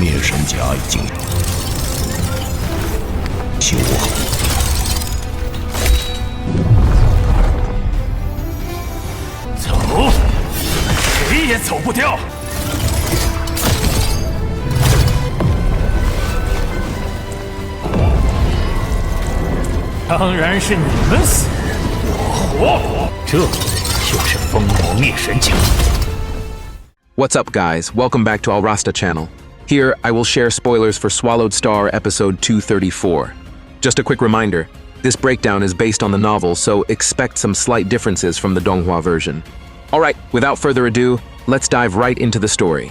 灭神甲已经修好。走，谁也走不掉。当然是你们死，我活。这就是封魔灭神甲。 What's up, guys? Welcome back to Rasta channel. Here, I will share spoilers for SwallowedStar episode 234. Just a quick reminder, this breakdown is based on the novel, so expect some slight differences from the Donghua version. Alright, without further ado, let's dive right into the story.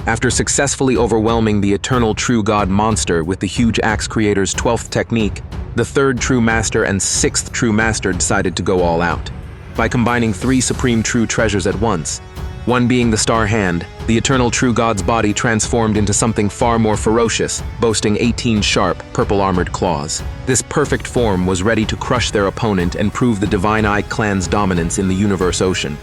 After successfully overwhelming the Eternal True God monster with the huge axe creator's 12th technique, the 3rd True Master and 6th True Master decided to go all out, by combining 3 supreme true treasures at once. One being the Star Hand, the Eternal True God's body transformed into something far more ferocious, boasting 18 sharp, purple-armored claws. This perfect form was ready to crush their opponent and prove the Divine Eye clan's dominance in the Universe Ocean.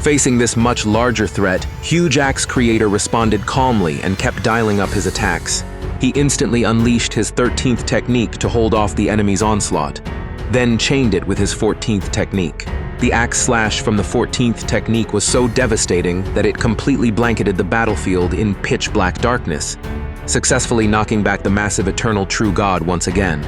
Facing this much larger threat, Huge Axe Creator responded calmly and kept dialing up his attacks. He instantly unleashed his 13th technique to hold off the enemy's onslaught, then chained it with his 14th technique. The axe slash from the 14th technique was so devastating that it completely blanketed the battlefield in pitch-black darkness, successfully knocking back the massive Eternal True God once again.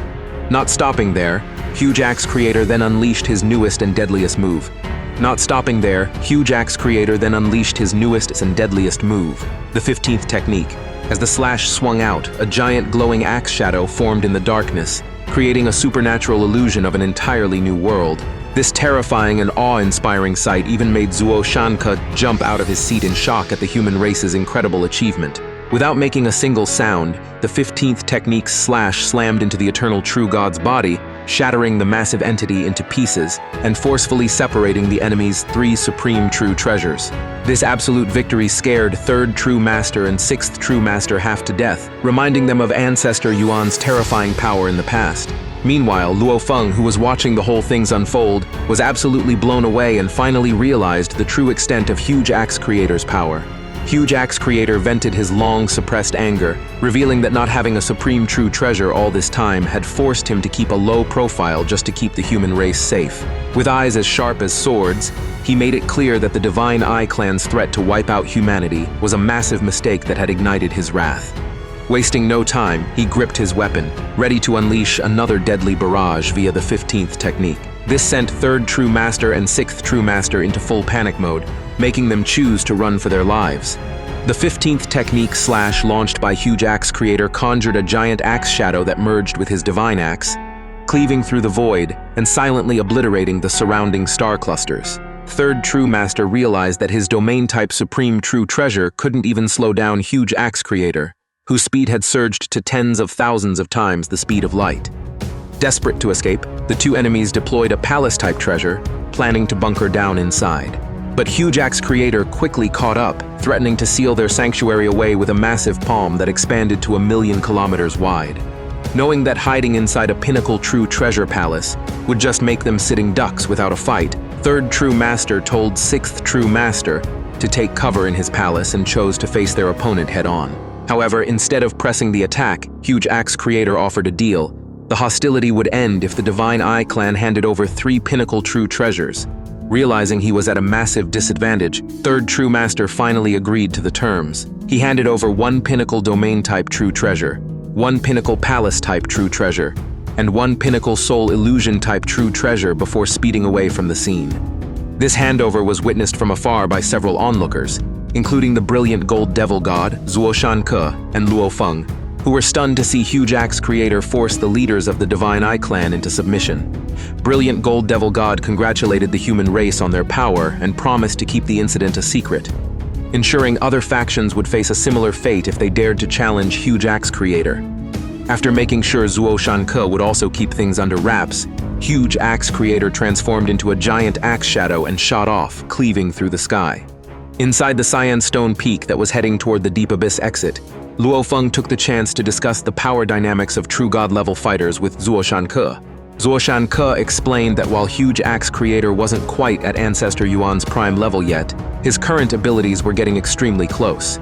Not stopping there, Huge Axe Creator then unleashed his newest and deadliest move. Not stopping there, Huge Axe Creator then unleashed his newest and deadliest move, the 15th technique. As the slash swung out, a giant glowing axe shadow formed in the darkness, creating a supernatural illusion of an entirely new world. This terrifying and awe-inspiring sight even made Zuo Shanke jump out of his seat in shock at the human race's incredible achievement. Without making a single sound, the 15th technique's slash slammed into the Eternal True God's body, shattering the massive entity into pieces and forcefully separating the enemy's 3 supreme true treasures. This absolute victory scared 3rd True Master and 6th True Master half to death, reminding them of Ancestor Yuan's terrifying power in the past. Meanwhile, Luofeng, who was watching the whole things unfold, was absolutely blown away and finally realized the true extent of Huge Axe Creator's power. Huge Axe Creator vented his long-suppressed anger, revealing that not having a supreme true treasure all this time had forced him to keep a low profile just to keep the human race safe. With eyes as sharp as swords, he made it clear that the Divine Eye clan's threat to wipe out humanity was a massive mistake that had ignited his wrath. Wasting no time, he gripped his weapon, ready to unleash another deadly barrage via the 15th technique. This sent 3rd True Master and 6th True Master into full panic mode, making them choose to run for their lives. The 15th technique slash launched by Huge Axe Creator conjured a giant axe shadow that merged with his divine axe, cleaving through the void and silently obliterating the surrounding star clusters. 3rd True Master realized that his domain-type supreme true treasure couldn't even slow down Huge Axe Creator, whose speed had surged to tens of thousands of times the speed of light. Desperate to escape, the 2 enemies deployed a palace-type treasure, planning to bunker down inside. But Huge Axe Creator quickly caught up, threatening to seal their sanctuary away with a massive palm that expanded to 1,000,000 kilometers wide. Knowing that hiding inside a pinnacle true treasure palace would just make them sitting ducks without a fight, 3rd True Master told 6th True Master to take cover in his palace and chose to face their opponent head-on. However, instead of pressing the attack, Huge Axe Creator offered a deal. The hostility would end if the Divine Eye clan handed over 3 pinnacle true treasures. Realizing he was at a massive disadvantage, 3rd True Master finally agreed to the terms. He handed over 1 pinnacle domain-type true treasure, 1 pinnacle palace-type true treasure, and 1 pinnacle soul illusion-type true treasure before speeding away from the scene. This handover was witnessed from afar by several onlookers, including the brilliant Gold Devil God, Zuo Shanke, and Luofeng, who were stunned to see Huge Axe Creator force the leaders of the Divine Eye clan into submission. Brilliant Gold Devil God congratulated the human race on their power and promised to keep the incident a secret, ensuring other factions would face a similar fate if they dared to challenge Huge Axe Creator. After making sure Zuo Shanke would also keep things under wraps, Huge Axe Creator transformed into a giant axe shadow and shot off, cleaving through the sky. Inside the Cyan Stone Peak that was heading toward the Deep Abyss exit, Luofeng took the chance to discuss the power dynamics of True God level fighters with Zuo Shanke. Zuoshan Ke explained that while Huge Axe Creator wasn't quite at Ancestor Yuan's prime level yet, his current abilities were getting extremely close.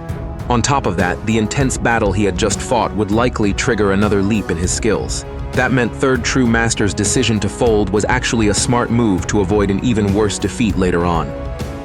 On top of that, the intense battle he had just fought would likely trigger another leap in his skills. That meant Third True Master's decision to fold was actually a smart move to avoid an even worse defeat later on.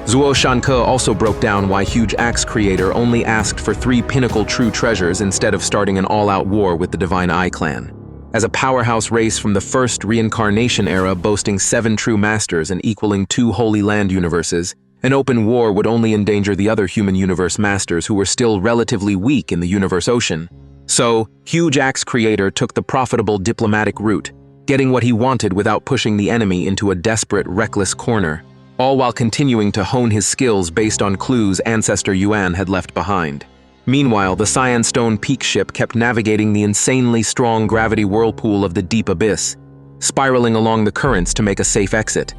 Zuoshan Ke also broke down why Huge Axe Creator only asked for 3 pinnacle true treasures instead of starting an all-out war with the Divine Eye clan. As a powerhouse race from the first reincarnation era boasting 7 true masters and equaling 2 Holy Land universes, an open war would only endanger the other human universe masters who were still relatively weak in the universe ocean. So, Huge Axe Creator took the profitable diplomatic route, getting what he wanted without pushing the enemy into a desperate, reckless corner, all while continuing to hone his skills based on clues Ancestor Yuan had left behind. Meanwhile, the Cyan Stone Peak ship kept navigating the insanely strong gravity whirlpool of the deep abyss, spiraling along the currents to make a safe exit.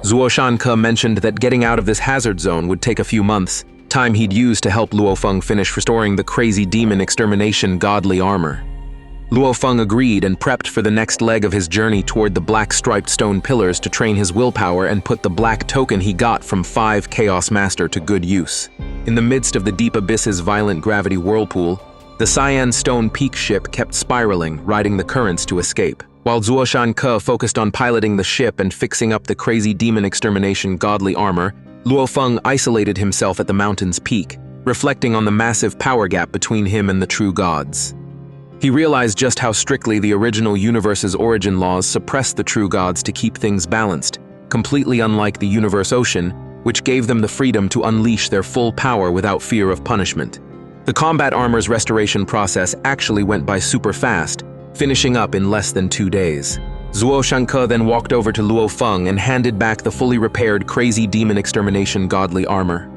Zuoshan Ke mentioned that getting out of this hazard zone would take a few months, time he'd used to help Luofeng finish restoring the crazy demon extermination godly armor. Luofeng agreed and prepped for the next leg of his journey toward the black striped stone pillars to train his willpower and put the black token he got from 5 Chaos Master to good use. In the midst of the deep abyss's violent gravity whirlpool, the Cyan Stone Peak ship kept spiraling, riding the currents to escape. While Zuoshan Ke focused on piloting the ship and fixing up the crazy demon extermination godly armor, Luofeng isolated himself at the mountain's peak, reflecting on the massive power gap between him and the true gods. He realized just how strictly the original universe's origin laws suppressed the true gods to keep things balanced, completely unlike the universe ocean, which gave them the freedom to unleash their full power without fear of punishment. The combat armor's restoration process actually went by super fast, finishing up in less than 2 days. Zuoshan Ke then walked over to Luofeng and handed back the fully repaired crazy demon extermination godly armor.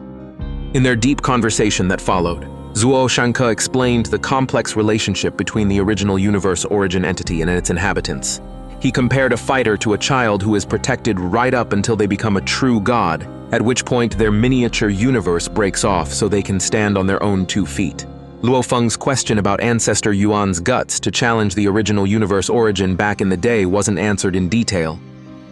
In their deep conversation that followed, Zuoshan Ke explained the complex relationship between the original universe origin entity and its inhabitants. He compared a fighter to a child who is protected right up until they become a true god, at which point their miniature universe breaks off so they can stand on their own 2 feet. Luofeng's question about Ancestor Yuan's guts to challenge the original universe origin back in the day wasn't answered in detail.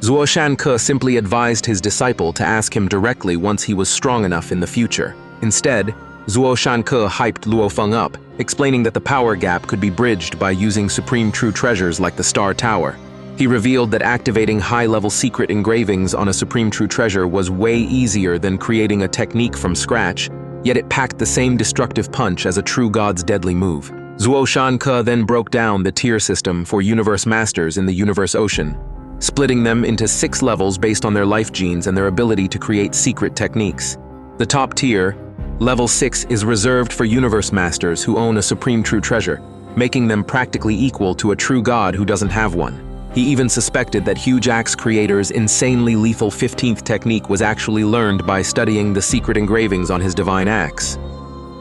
Zuoshan Ke simply advised his disciple to ask him directly once he was strong enough in the future. Instead, Zuoshan Ke hyped Luofeng up, explaining that the power gap could be bridged by using supreme true treasures like the Star Tower. He revealed that activating high-level secret engravings on a supreme true treasure was way easier than creating a technique from scratch, yet it packed the same destructive punch as a true god's deadly move. Zuoshan Ke then broke down the tier system for universe masters in the universe ocean, splitting them into 6 levels based on their life genes and their ability to create secret techniques. The top tier, Level 6, is reserved for universe masters who own a supreme true treasure, making them practically equal to a true god who doesn't have one. He even suspected that Huge Axe Creator's insanely lethal 15th technique was actually learned by studying the secret engravings on his divine axe.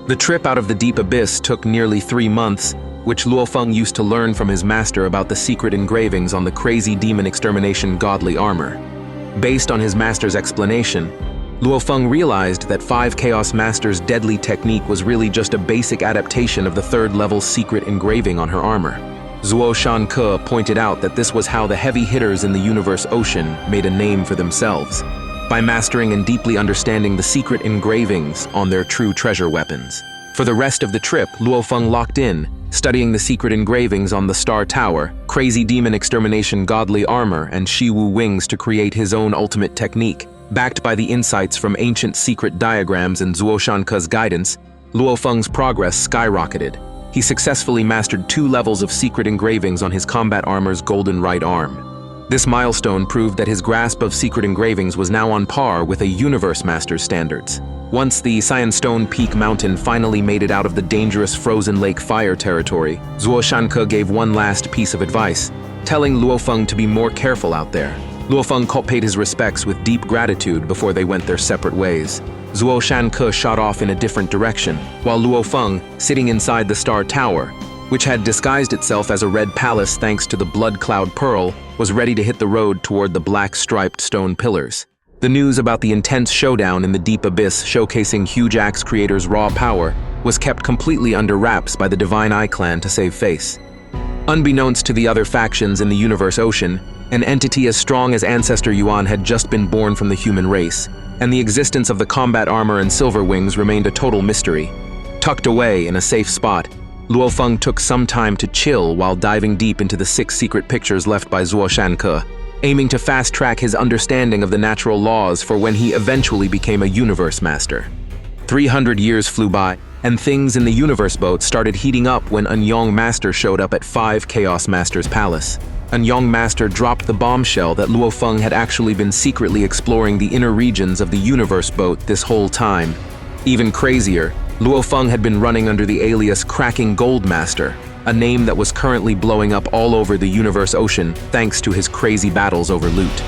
The trip out of the deep abyss took nearly 3 months, which Luofeng used to learn from his master about the secret engravings on the crazy demon extermination godly armor. Based on his master's explanation, Luofeng realized that 5 Chaos Master's deadly technique was really just a basic adaptation of the 3rd level secret engraving on her armor. Zuoshan Ke pointed out that this was how the heavy hitters in the universe ocean made a name for themselves, by mastering and deeply understanding the secret engravings on their true treasure weapons. For the rest of the trip, Luofeng locked in, studying the secret engravings on the Star Tower, crazy demon extermination godly armor, and Shiwu wings to create his own ultimate technique. Backed by the insights from ancient secret diagrams and Zuoshan Ke's guidance, Luofeng's progress skyrocketed. He successfully mastered 2 levels of secret engravings on his combat armor's golden right arm. This milestone proved that his grasp of secret engravings was now on par with a universe master's standards. Once the Cyan Stone Peak mountain finally made it out of the dangerous frozen lake fire territory, Zuoshan Ke gave one last piece of advice, telling Luofeng to be more careful out there. Luofeng paid his respects with deep gratitude before they went their separate ways. Zuoshan Ke shot off in a different direction, while Luofeng, sitting inside the Star Tower, which had disguised itself as a red palace thanks to the Blood Cloud Pearl, was ready to hit the road toward the black striped stone pillars. The news about the intense showdown in the deep abyss showcasing Huge Axe Creator's raw power was kept completely under wraps by the Divine Eye clan to save face. Unbeknownst to the other factions in the universe ocean, An entity as strong as Ancestor Yuan had just been born from the human race, and the existence of the combat armor and silver wings remained a total mystery. Tucked away in a safe spot, Luofeng took some time to chill while diving deep into the 6 secret pictures left by Zuo Shanke, aiming to fast-track his understanding of the natural laws for when he eventually became a universe master. 300 years flew by, and things in the universe boat started heating up when Enyong Master showed up at 5 Chaos Master's palace. Enyong Master dropped the bombshell that Luofeng had actually been secretly exploring the inner regions of the universe boat this whole time. Even crazier, Luofeng had been running under the alias Cracking Gold Master, a name that was currently blowing up all over the universe ocean thanks to his crazy battles over loot.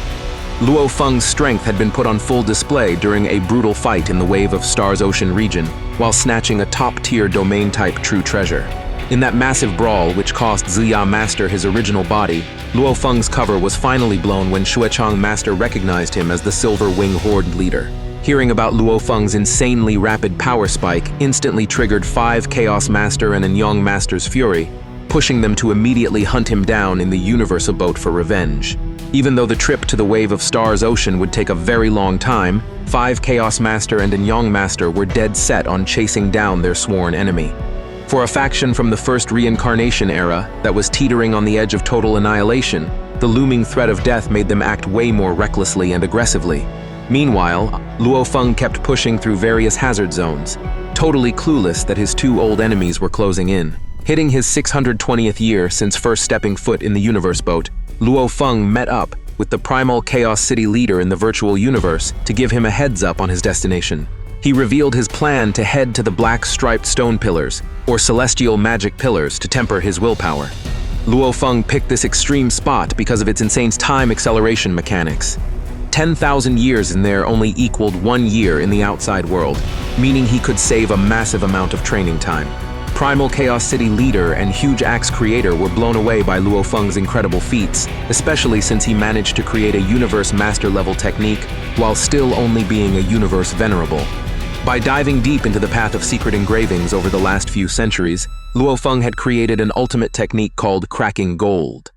Luofeng's strength had been put on full display during a brutal fight in the Wave of Stars Ocean region while snatching a top-tier domain-type true treasure. In that massive brawl which cost Ziya Master his original body, Luofeng's cover was finally blown when Xuechang Master recognized him as the Silver Wing Horde leader. Hearing about Luofeng's insanely rapid power spike instantly triggered 5 Chaos Master and Enyong Master's fury, pushing them to immediately hunt him down in the Universe boat for revenge. Even though the trip to the Wave of Stars Ocean would take a very long time, 5 Chaos Master and Enyong Master were dead set on chasing down their sworn enemy. For a faction from the first reincarnation era that was teetering on the edge of total annihilation, the looming threat of death made them act way more recklessly and aggressively. Meanwhile, Luofeng kept pushing through various hazard zones, totally clueless that his 2 old enemies were closing in. Hitting his 620th year since first stepping foot in the universe boat, Luofeng met up with the primal Chaos City leader in the virtual universe to give him a heads up on his destination. He revealed his plan to head to the black striped stone pillars, or celestial magic pillars, to temper his willpower. Luofeng picked this extreme spot because of its insane time acceleration mechanics. 10,000 years in there only equaled 1 year in the outside world, meaning he could save a massive amount of training time. Primal Chaos City leader and Huge Axe creator were blown away by Luofeng's incredible feats, especially since he managed to create a universe master level technique while still only being a universe venerable. By diving deep into the path of secret engravings over the last few centuries, Luofeng had created an ultimate technique called Cracking Gold.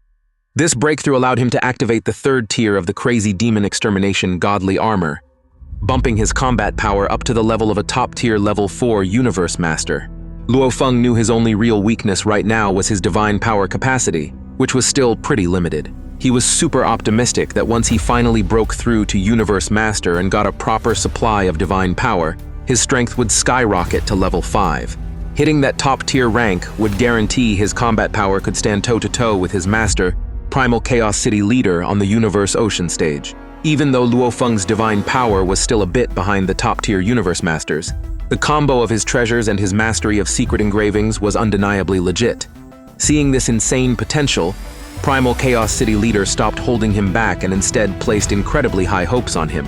This breakthrough allowed him to activate the 3rd tier of the Crazy Demon Extermination Godly Armor, bumping his combat power up to the level of a top-tier level 4 Universe Master. Luofeng knew his only real weakness right now was his divine power capacity, which was still pretty limited. He was super optimistic that once he finally broke through to Universe Master and got a proper supply of divine power, his strength would skyrocket to level 5. Hitting that top-tier rank would guarantee his combat power could stand toe-to-toe with his master, Primal Chaos City leader on the Universe Ocean stage. Even though Luofeng's divine power was still a bit behind the top-tier Universe Masters, the combo of his treasures and his mastery of secret engravings was undeniably legit. Seeing this insane potential, Primal Chaos City leader stopped holding him back and instead placed incredibly high hopes on him.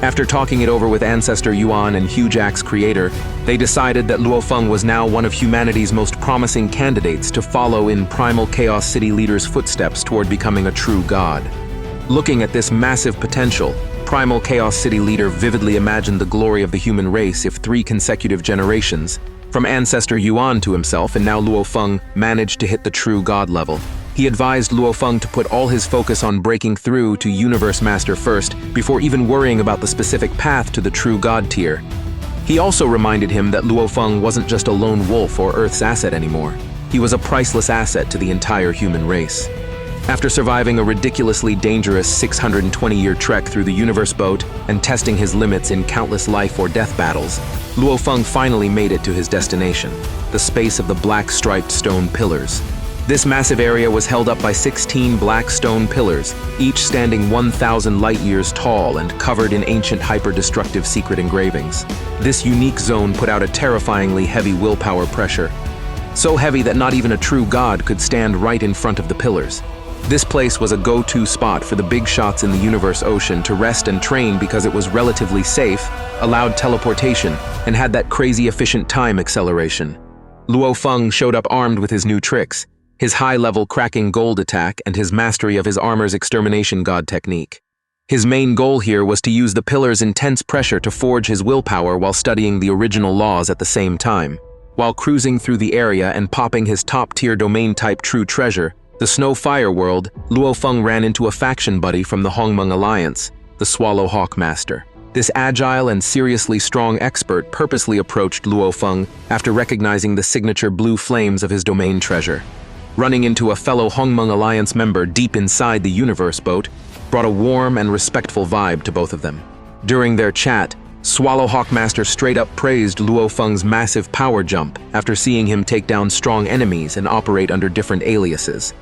After talking it over with Ancestor Yuan and Huge Axe creator, they decided that Luofeng was now one of humanity's most promising candidates to follow in Primal Chaos City leader's footsteps toward becoming a true god. Looking at this massive potential, Primal Chaos City leader vividly imagined the glory of the human race if 3 consecutive generations, from Ancestor Yuan to himself and now Luofeng, managed to hit the true god level. He advised Luofeng to put all his focus on breaking through to Universe Master first before even worrying about the specific path to the true god tier. He also reminded him that Luofeng wasn't just a lone wolf or Earth's asset anymore. He was a priceless asset to the entire human race. After surviving a ridiculously dangerous 620-year trek through the universe boat and testing his limits in countless life or death battles, Luofeng finally made it to his destination, the space of the black striped stone pillars. This massive area was held up by 16 black stone pillars, each standing 1,000 light-years tall and covered in ancient hyper-destructive secret engravings. This unique zone put out a terrifyingly heavy willpower pressure, so heavy that not even a true god could stand right in front of the pillars. This place was a go-to spot for the big shots in the universe ocean to rest and train because it was relatively safe, allowed teleportation, and had that crazy efficient time acceleration. Luofeng showed up armed with his new tricks, his high-level cracking gold attack and his mastery of his armor's extermination god technique. His main goal here was to use the pillar's intense pressure to forge his willpower while studying the original laws at the same time. While cruising through the area and popping his top-tier domain-type true treasure, The Snow Fire world, Luofeng ran into a faction buddy from the Hongmeng Alliance, the Swallowhawk Master. This agile and seriously strong expert purposely approached Luofeng after recognizing the signature blue flames of his domain treasure. Running into a fellow Hongmeng Alliance member deep inside the universe boat brought a warm and respectful vibe to both of them. During their chat, Swallowhawk Master straight up praised Luofeng's massive power jump after seeing him take down strong enemies and operate under different aliases.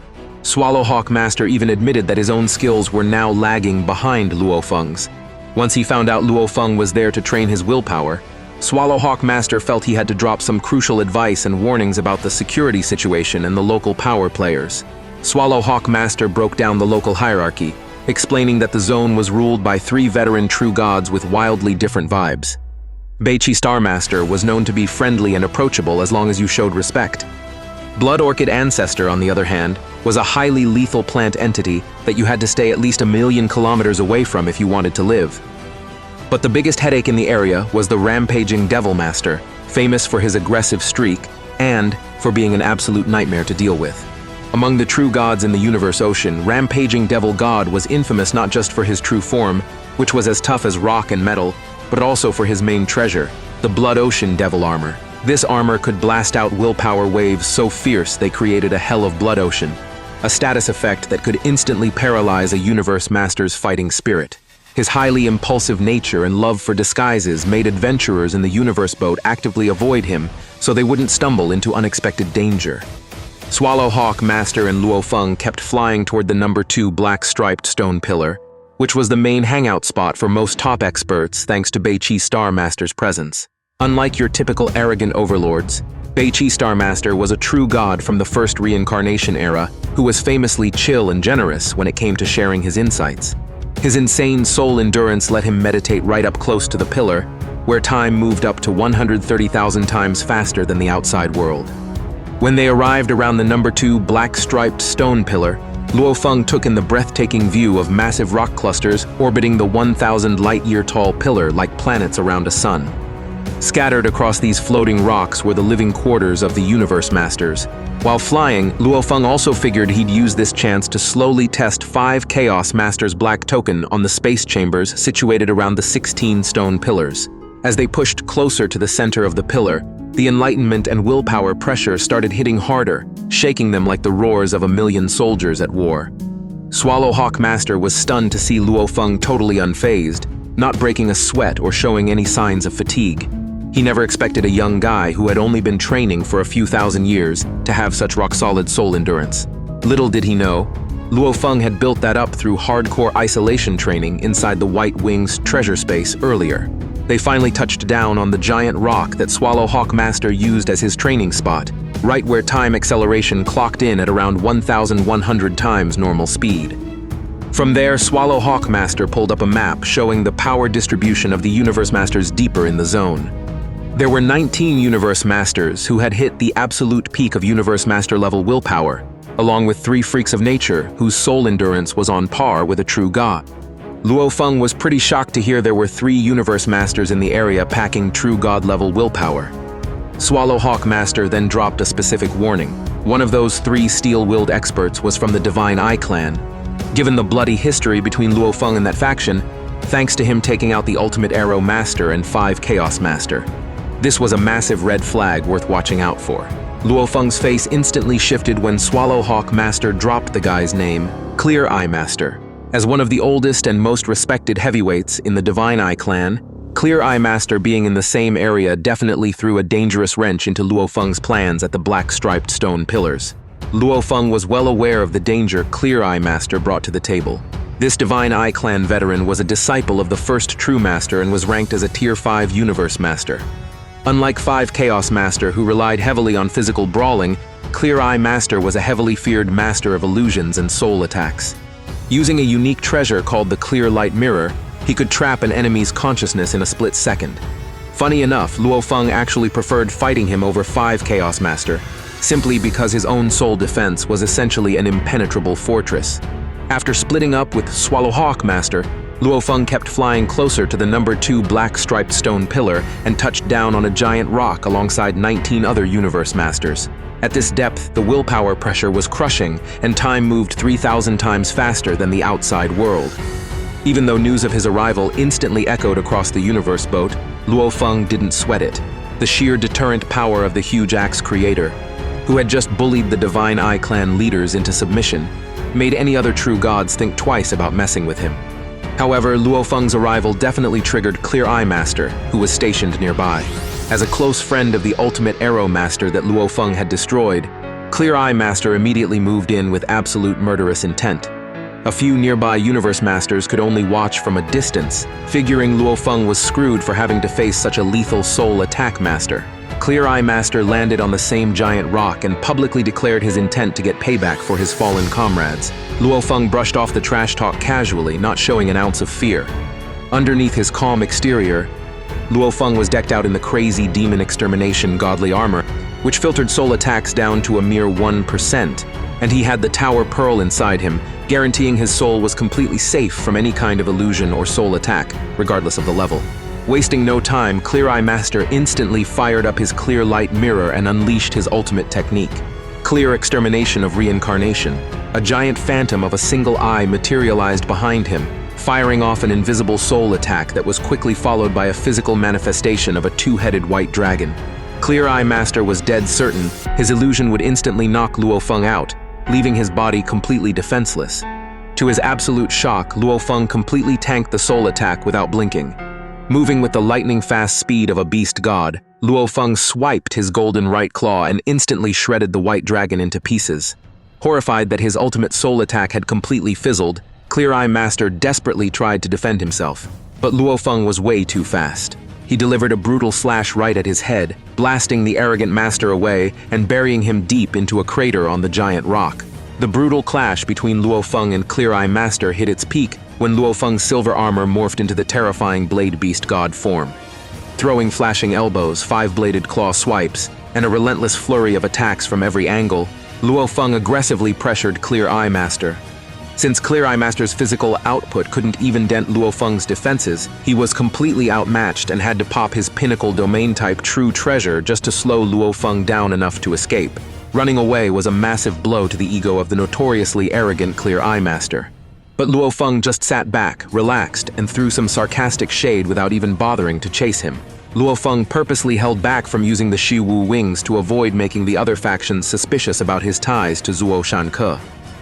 Swallowhawk Master even admitted that his own skills were now lagging behind Luofeng's. Once he found out Luofeng was there to train his willpower, Swallowhawk Master felt he had to drop some crucial advice and warnings about the security situation and the local power players. Swallowhawk Master broke down the local hierarchy, explaining that the zone was ruled by 3 veteran true gods with wildly different vibes. Beiqi Star Master was known to be friendly and approachable as long as you showed respect. Blood Orchid Ancestor, on the other hand, was a highly lethal plant entity that you had to stay at least 1,000,000 kilometers away from if you wanted to live. But the biggest headache in the area was the Rampaging Devil Master, famous for his aggressive streak and for being an absolute nightmare to deal with. Among the true gods in the universe ocean, Rampaging Devil God was infamous not just for his true form, which was as tough as rock and metal, but also for his main treasure, the Blood Ocean Devil Armor. This armor could blast out willpower waves so fierce they created a hell of blood ocean, a status effect that could instantly paralyze a universe master's fighting spirit. His highly impulsive nature and love for disguises made adventurers in the universe boat actively avoid him so they wouldn't stumble into unexpected danger. Swallowhawk Master and Luofeng kept flying toward the number 2 black-striped stone pillar, which was the main hangout spot for most top experts thanks to Beiqi Star Master's presence. Unlike your typical arrogant overlords, Beiqi Star Master was a true god from the first reincarnation era who was famously chill and generous when it came to sharing his insights. His insane soul endurance let him meditate right up close to the pillar, where time moved up to 130,000 times faster than the outside world. When they arrived around the number 2 black-striped stone pillar, Luofeng took in the breathtaking view of massive rock clusters orbiting the 1,000 light-year tall pillar like planets around a sun. Scattered across these floating rocks were the living quarters of the Universe Masters. While flying, Luofeng also figured he'd use this chance to slowly test 5 Chaos Masters Black Token on the space chambers situated around the 16 stone pillars. As they pushed closer to the center of the pillar, the enlightenment and willpower pressure started hitting harder, shaking them like the roars of 1,000,000 soldiers at war. Swallowhawk Master was stunned to see Luofeng totally unfazed, not breaking a sweat or showing any signs of fatigue. He never expected a young guy who had only been training for a few thousand years to have such rock-solid soul endurance. Little did he know, Luofeng had built that up through hardcore isolation training inside the White Wings treasure space earlier. They finally touched down on the giant rock that Swallowhawk Master used as his training spot, right where time acceleration clocked in at around 1,100 times normal speed. From there, Swallowhawk Master pulled up a map showing the power distribution of the Universe Masters deeper in the zone. There were 19 Universe Masters who had hit the absolute peak of Universe Master level willpower, along with 3 freaks of nature whose soul endurance was on par with a true god. Luofeng was pretty shocked to hear there were 3 Universe Masters in the area packing true god level willpower. Swallowhawk Master then dropped a specific warning. One of those 3 steel-willed experts was from the Divine Eye clan. Given the bloody history between Luofeng and that faction, thanks to him taking out the Ultimate Arrow Master and 5 Chaos Master. This was a massive red flag worth watching out for. Luofeng's face instantly shifted when Swallowhawk Master dropped the guy's name, Clear Eye Master. As one of the oldest and most respected heavyweights in the Divine Eye clan, Clear Eye Master being in the same area definitely threw a dangerous wrench into Luofeng's plans at the black-striped stone pillars. Luofeng was well aware of the danger Clear Eye Master brought to the table. This Divine Eye clan veteran was a disciple of the first True Master and was ranked as a Tier 5 Universe Master. Unlike 5 Chaos Master who relied heavily on physical brawling, Clear Eye Master was a heavily feared master of illusions and soul attacks. Using a unique treasure called the Clear Light Mirror, he could trap an enemy's consciousness in a split second. Funny enough, Luofeng actually preferred fighting him over 5 Chaos Master, simply because his own soul defense was essentially an impenetrable fortress. After splitting up with Swallowhawk Master, Luofeng kept flying closer to the number 2 black-striped stone pillar and touched down on a giant rock alongside 19 other Universe Masters. At this depth, the willpower pressure was crushing, and time moved 3,000 times faster than the outside world. Even though news of his arrival instantly echoed across the universe boat, Luofeng didn't sweat it. The sheer deterrent power of the huge axe creator, who had just bullied the Divine Eye clan leaders into submission, made any other true gods think twice about messing with him. However, Luofeng's arrival definitely triggered Clear Eye Master, who was stationed nearby. As a close friend of the ultimate Arrow Master that Luofeng had destroyed, Clear Eye Master immediately moved in with absolute murderous intent. A few nearby Universe Masters could only watch from a distance, figuring Luofeng was screwed for having to face such a lethal Soul Attack Master. Clear Eye Master landed on the same giant rock and publicly declared his intent to get payback for his fallen comrades. Luofeng brushed off the trash talk casually, not showing an ounce of fear. Underneath his calm exterior, Luofeng was decked out in the crazy demon extermination godly armor, which filtered soul attacks down to a mere 1%, and he had the Tower Pearl inside him, guaranteeing his soul was completely safe from any kind of illusion or soul attack, regardless of the level. Wasting no time, Clear Eye Master instantly fired up his clear light mirror and unleashed his ultimate technique. Clear Extermination of Reincarnation. A giant phantom of a single eye materialized behind him, firing off an invisible soul attack that was quickly followed by a physical manifestation of a two-headed white dragon. Clear Eye Master was dead certain his illusion would instantly knock Luofeng out, leaving his body completely defenseless. To his absolute shock, Luofeng completely tanked the soul attack without blinking. Moving with the lightning-fast speed of a beast god, Luofeng swiped his golden right claw and instantly shredded the white dragon into pieces. Horrified that his ultimate soul attack had completely fizzled, Clear Eye Master desperately tried to defend himself, but Luofeng was way too fast. He delivered a brutal slash right at his head, blasting the arrogant master away and burying him deep into a crater on the giant rock. The brutal clash between Luofeng and Clear Eye Master hit its peak when Luofeng's silver armor morphed into the terrifying Blade Beast God form. Throwing flashing elbows, five-bladed claw swipes, and a relentless flurry of attacks from every angle, Luofeng aggressively pressured Clear Eye Master. Since Clear Eye Master's physical output couldn't even dent Luofeng's defenses, he was completely outmatched and had to pop his pinnacle domain-type True Treasure just to slow Luofeng down enough to escape. Running away was a massive blow to the ego of the notoriously arrogant Clear Eye Master. But Luofeng just sat back, relaxed, and threw some sarcastic shade without even bothering to chase him. Luofeng purposely held back from using the Shiwu wings to avoid making the other factions suspicious about his ties to Zuo Shanke.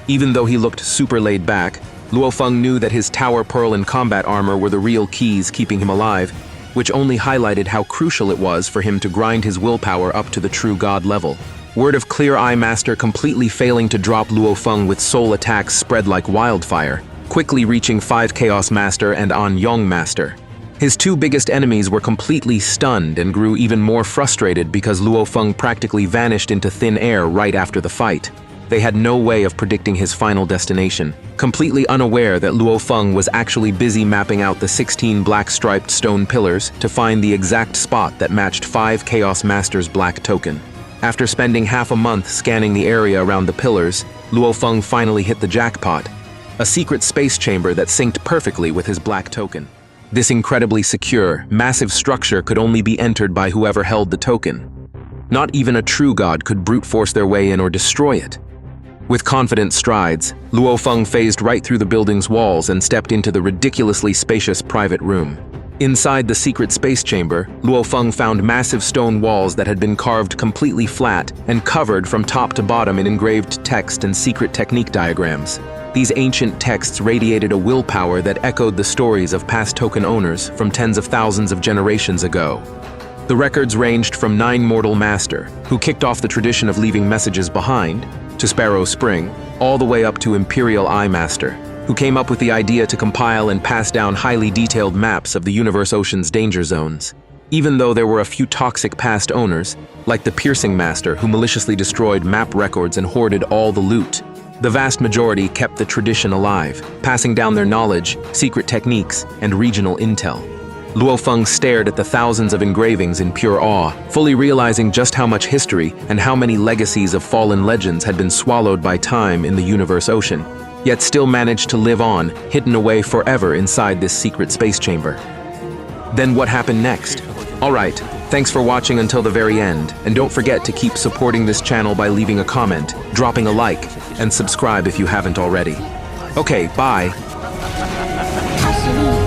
Even though he looked super laid back, Luofeng knew that his Tower Pearl and combat armor were the real keys keeping him alive, which only highlighted how crucial it was for him to grind his willpower up to the true god level. Word of Clear Eye Master completely failing to drop Luofeng with soul attacks spread like wildfire, quickly reaching 5 Chaos Master and An Yong Master. His two biggest enemies were completely stunned and grew even more frustrated because Luofeng practically vanished into thin air right after the fight. They had no way of predicting his final destination, completely unaware that Luofeng was actually busy mapping out the 16 black-striped stone pillars to find the exact spot that matched 5 Chaos Master's black token. After spending half a month scanning the area around the pillars, Luofeng finally hit the jackpot, a secret space chamber that synced perfectly with his black token. This incredibly secure, massive structure could only be entered by whoever held the token. Not even a true god could brute force their way in or destroy it. With confident strides, Luofeng phased right through the building's walls and stepped into the ridiculously spacious private room. Inside the secret space chamber, Luofeng found massive stone walls that had been carved completely flat and covered from top to bottom in engraved text and secret technique diagrams. These ancient texts radiated a willpower that echoed the stories of past token owners from tens of thousands of generations ago. The records ranged from 9 Mortal Master, who kicked off the tradition of leaving messages behind, to Sparrow Spring, all the way up to Imperial Eye Master, who came up with the idea to compile and pass down highly detailed maps of the universe ocean's danger zones. Even though there were a few toxic past owners, like the Piercing Master who maliciously destroyed map records and hoarded all the loot, the vast majority kept the tradition alive, passing down their knowledge, secret techniques, and regional intel. Luofeng stared at the thousands of engravings in pure awe, fully realizing just how much history and how many legacies of fallen legends had been swallowed by time in the universe ocean, yet still managed to live on, hidden away forever inside this secret space chamber. Then what happened next? Alright, thanks for watching until the very end, and don't forget to keep supporting this channel by leaving a comment, dropping a like, and subscribe if you haven't already. Okay, bye! 他实力